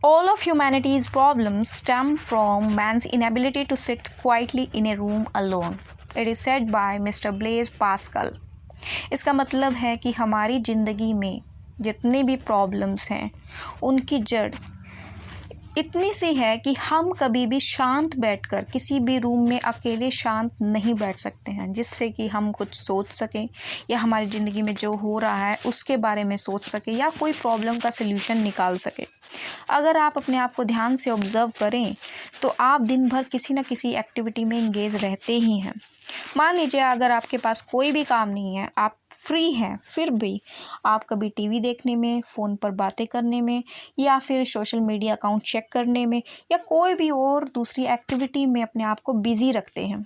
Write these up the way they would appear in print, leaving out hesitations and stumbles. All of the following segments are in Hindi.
All of humanity's problems stem from man's inability to sit quietly in a room alone. It is said by Mr. Blaise Pascal. इसका मतलब है कि हमारी ज़िंदगी में जितनी भी प्रॉब्लम्स हैं उनकी जड़ इतनी सी है कि हम कभी भी शांत बैठकर किसी भी रूम में अकेले शांत नहीं बैठ सकते हैं, जिससे कि हम कुछ सोच सकें या हमारी ज़िंदगी में जो हो रहा है उसके बारे में सोच सकें या कोई प्रॉब्लम का सल्यूशन निकाल सकें। अगर आप अपने आप को ध्यान से ऑब्ज़र्व करें तो आप दिन भर किसी न किसी एक्टिविटी में इंगेज रहते ही हैं। मान लीजिए अगर आपके पास कोई भी काम नहीं है, आप फ्री हैं, फिर भी आप कभी टीवी देखने में, फ़ोन पर बातें करने में या फिर सोशल मीडिया अकाउंट चेक करने में या कोई भी और दूसरी एक्टिविटी में अपने आप को बिज़ी रखते हैं।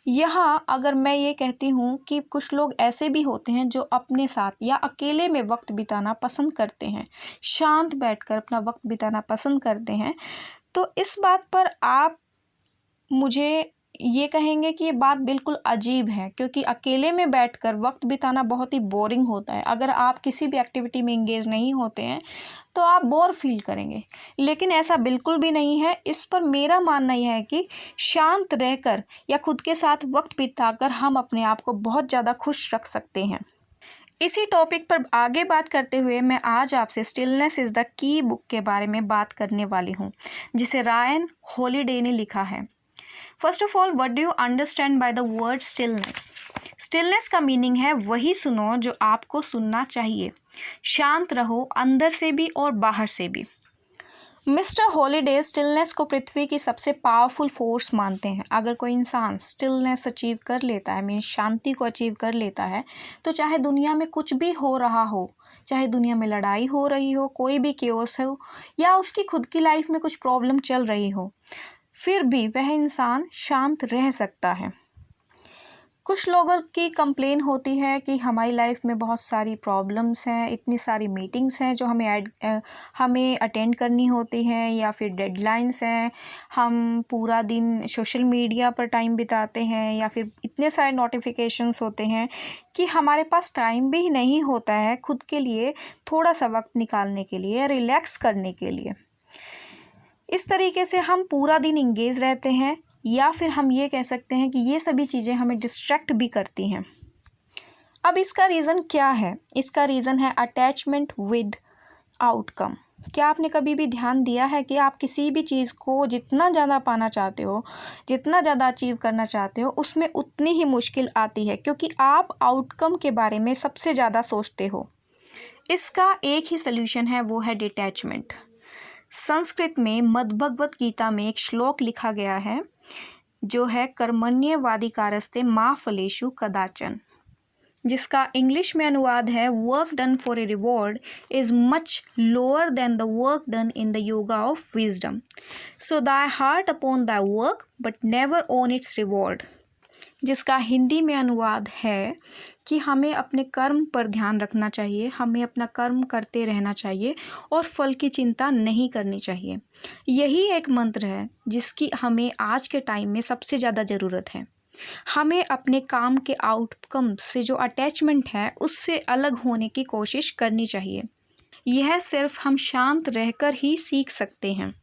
यहाँ अगर मैं ये कहती हूँ कि कुछ लोग ऐसे भी होते हैं जो अपने साथ या अकेले में वक्त बिताना पसंद करते हैं, शांत बैठकर अपना वक्त बिताना पसंद करते हैं, तो इस बात पर आप मुझे ये कहेंगे कि ये बात बिल्कुल अजीब है, क्योंकि अकेले में बैठकर वक्त बिताना बहुत ही बोरिंग होता है। अगर आप किसी भी एक्टिविटी में इंगेज नहीं होते हैं तो आप बोर फील करेंगे, लेकिन ऐसा बिल्कुल भी नहीं है। इस पर मेरा मानना यह है कि शांत रहकर या खुद के साथ वक्त बिताकर हम अपने आप को बहुत ज़्यादा खुश रख सकते हैं। इसी टॉपिक पर आगे बात करते हुए मैं आज आपसे stillness is the key book के बारे में बात करने वाली हूँ, जिसे रायन हॉलिडे ने लिखा है। First of all, what do you understand by the word stillness? Stillness का मीनिंग है वही सुनो जो आपको सुनना चाहिए। शांत रहो, अंदर से भी और बाहर से भी। मिस्टर हॉलिडे स्टिलनेस को पृथ्वी की सबसे पावरफुल फोर्स मानते हैं। अगर कोई इंसान स्टिलनेस अचीव कर लेता है, मीन्स शांति को अचीव कर लेता है, तो चाहे दुनिया में कुछ भी हो रहा हो, चाहे दुनिया में लड़ाई हो रही हो, कोई भी केओस हो या उसकी खुद की लाइफ में कुछ प्रॉब्लम चल रही हो, फिर भी वह इंसान शांत रह सकता है। कुछ लोगों की कंप्लेन होती है कि हमारी लाइफ में बहुत सारी प्रॉब्लम्स हैं, इतनी सारी मीटिंग्स हैं जो हमें अटेंड करनी होती हैं, या फिर डेडलाइंस हैं, हम पूरा दिन सोशल मीडिया पर टाइम बिताते हैं, या फिर इतने सारे नोटिफिकेशंस होते हैं कि हमारे पास टाइम भी नहीं होता है खुद के लिए, थोड़ा सा वक्त निकालने के लिए, रिलैक्स करने के लिए। इस तरीके से हम पूरा दिन इंगेज रहते हैं, या फिर हम ये कह सकते हैं कि ये सभी चीज़ें हमें डिस्ट्रैक्ट भी करती हैं। अब इसका रीज़न क्या है? इसका रीज़न है अटैचमेंट विद आउटकम। क्या आपने कभी भी ध्यान दिया है कि आप किसी भी चीज़ को जितना ज़्यादा पाना चाहते हो, जितना ज़्यादा अचीव करना चाहते हो, उसमें उतनी ही मुश्किल आती है, क्योंकि आप आउटकम के बारे में सबसे ज़्यादा सोचते हो। इसका एक ही सल्यूशन है, वो है डिटैचमेंट। संस्कृत में मद्भगवत गीता में एक श्लोक लिखा गया है जो है कर्मण्येवाधिकारस्ते मा फलेषु कदाचन, जिसका इंग्लिश में अनुवाद है work done for a reward is much lower than the work done in the yoga of wisdom, so thy heart upon thy work but never own it's reward. जिसका हिंदी में अनुवाद है कि हमें अपने कर्म पर ध्यान रखना चाहिए, हमें अपना कर्म करते रहना चाहिए और फल की चिंता नहीं करनी चाहिए। यही एक मंत्र है जिसकी हमें आज के टाइम में सबसे ज़्यादा ज़रूरत है। हमें अपने काम के आउटकम से जो अटैचमेंट है उससे अलग होने की कोशिश करनी चाहिए। यह सिर्फ हम शांत रहकर ही सीख सकते हैं।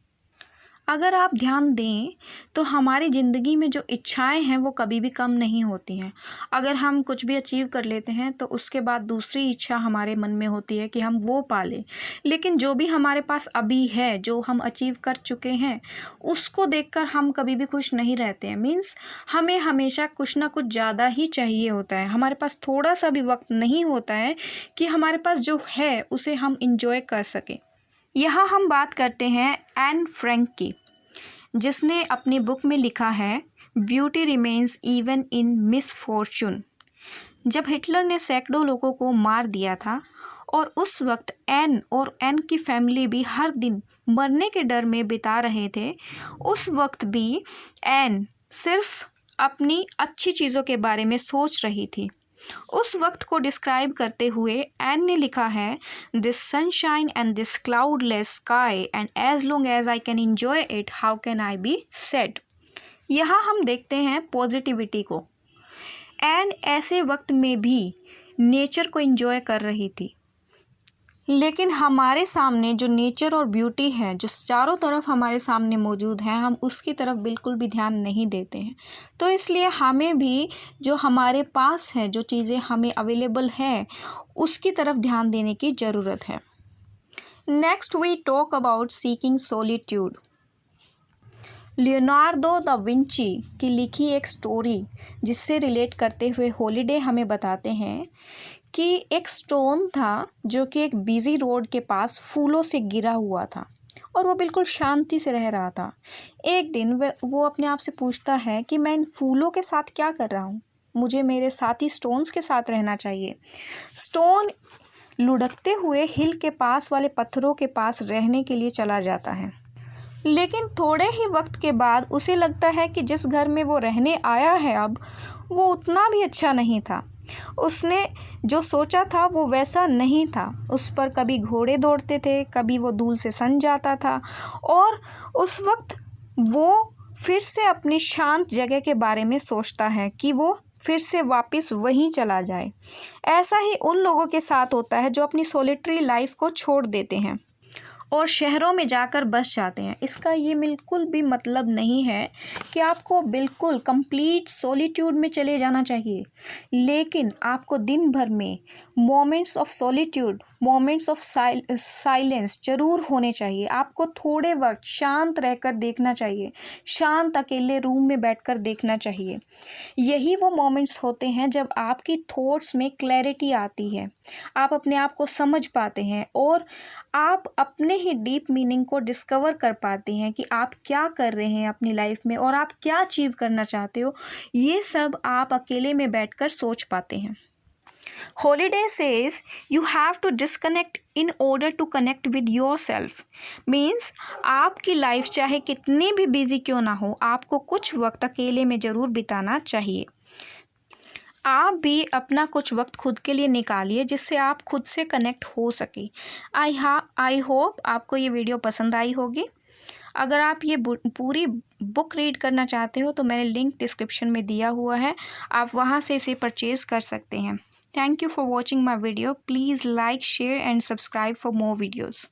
अगर आप ध्यान दें तो हमारी ज़िंदगी में जो इच्छाएं हैं वो कभी भी कम नहीं होती हैं। अगर हम कुछ भी अचीव कर लेते हैं तो उसके बाद दूसरी इच्छा हमारे मन में होती है कि हम वो पालें, लेकिन जो भी हमारे पास अभी है, जो हम अचीव कर चुके हैं, उसको देखकर हम कभी भी खुश नहीं रहते हैं। मीन्स हमें हमेशा कुछ ना कुछ ज़्यादा ही चाहिए होता है। हमारे पास थोड़ा सा भी वक्त नहीं होता है कि हमारे पास जो है उसे हम इंजॉय कर सकें। यहाँ हम बात करते हैं एन फ्रैंक की, जिसने अपनी बुक में लिखा है beauty remains even in misfortune. जब हिटलर ने सैकड़ों लोगों को मार दिया था और उस वक्त एन और एन की फैमिली भी हर दिन मरने के डर में बिता रहे थे, उस वक्त भी एन सिर्फ अपनी अच्छी चीज़ों के बारे में सोच रही थी। उस वक्त को डिस्क्राइब करते हुए एन ने लिखा है this sunshine and this cloudless sky and as long as I can enjoy it how can I be sad. यहाँ हम देखते हैं पॉजिटिविटी को। एन ऐसे वक्त में भी नेचर को एंजॉय कर रही थी। लेकिन हमारे सामने जो नेचर और ब्यूटी है, जो चारों तरफ हमारे सामने मौजूद है, हम उसकी तरफ बिल्कुल भी ध्यान नहीं देते हैं। तो इसलिए हमें भी जो हमारे पास है, जो चीज़ें हमें अवेलेबल है, उसकी तरफ ध्यान देने की ज़रूरत है। Next we talk about seeking solitude. Leonardo da Vinci की लिखी एक स्टोरी जिससे रिलेट करते हुए हॉलिडे हमें बताते हैं कि एक स्टोन था जो कि एक बिजी रोड के पास फूलों से घिरा हुआ था और वो बिल्कुल शांति से रह रहा था। एक दिन वो अपने आप से पूछता है कि मैं इन फूलों के साथ क्या कर रहा हूँ, मुझे मेरे साथी स्टोन्स के साथ रहना चाहिए। स्टोन लुढ़कते हुए हिल के पास वाले पत्थरों के पास रहने के लिए चला जाता है, लेकिन थोड़े ही वक्त के बाद उसे लगता है कि जिस घर में वो रहने आया है अब, वो उतना भी अच्छा नहीं था। उसने जो सोचा था वो वैसा नहीं था। उस पर कभी घोड़े दौड़ते थे, कभी वो धूल से सन जाता था और उस वक्त वो फिर से अपनी शांत जगह के बारे में सोचता है कि वो फिर से वापस वहीं चला जाए। ऐसा ही उन लोगों के साथ होता है जो अपनी सॉलिटरी लाइफ को छोड़ देते हैं और शहरों में जाकर बस जाते हैं। इसका ये बिल्कुल भी मतलब नहीं है कि आपको बिल्कुल कंप्लीट सॉलिट्यूड में चले जाना चाहिए, लेकिन आपको दिन भर में moments of solitude, moments of silence ज़रूर होने चाहिए। आपको थोड़े वक्त शांत रहकर देखना चाहिए, शांत अकेले रूम में बैठकर देखना चाहिए। यही वो मोमेंट्स होते हैं जब आपकी थॉट्स में क्लैरिटी आती है, आप अपने आप को समझ पाते हैं और आप अपने ही डीप मीनिंग को डिस्कवर कर पाते हैं कि आप क्या कर रहे हैं अपनी लाइफ में और आप क्या अचीव करना चाहते हो। ये सब आप अकेले में बैठकर सोच पाते हैं। Holiday says you have to disconnect in order to connect with your self. Means आपकी लाइफ चाहे कितनी भी बिजी क्यों ना हो, आपको कुछ वक्त अकेले में ज़रूर बिताना चाहिए। आप भी अपना कुछ वक्त खुद के लिए निकालिए जिससे आप खुद से कनेक्ट हो सके। आई होप आपको ये वीडियो पसंद आई होगी। अगर आप ये पूरी बुक रीड करना चाहते हो तो मैंने लिंक डिस्क्रिप्शन में दिया हुआ है, आप वहाँ से इसे परचेज़ कर सकते हैं। Thank you for watching my video. Please like, share and subscribe for more videos.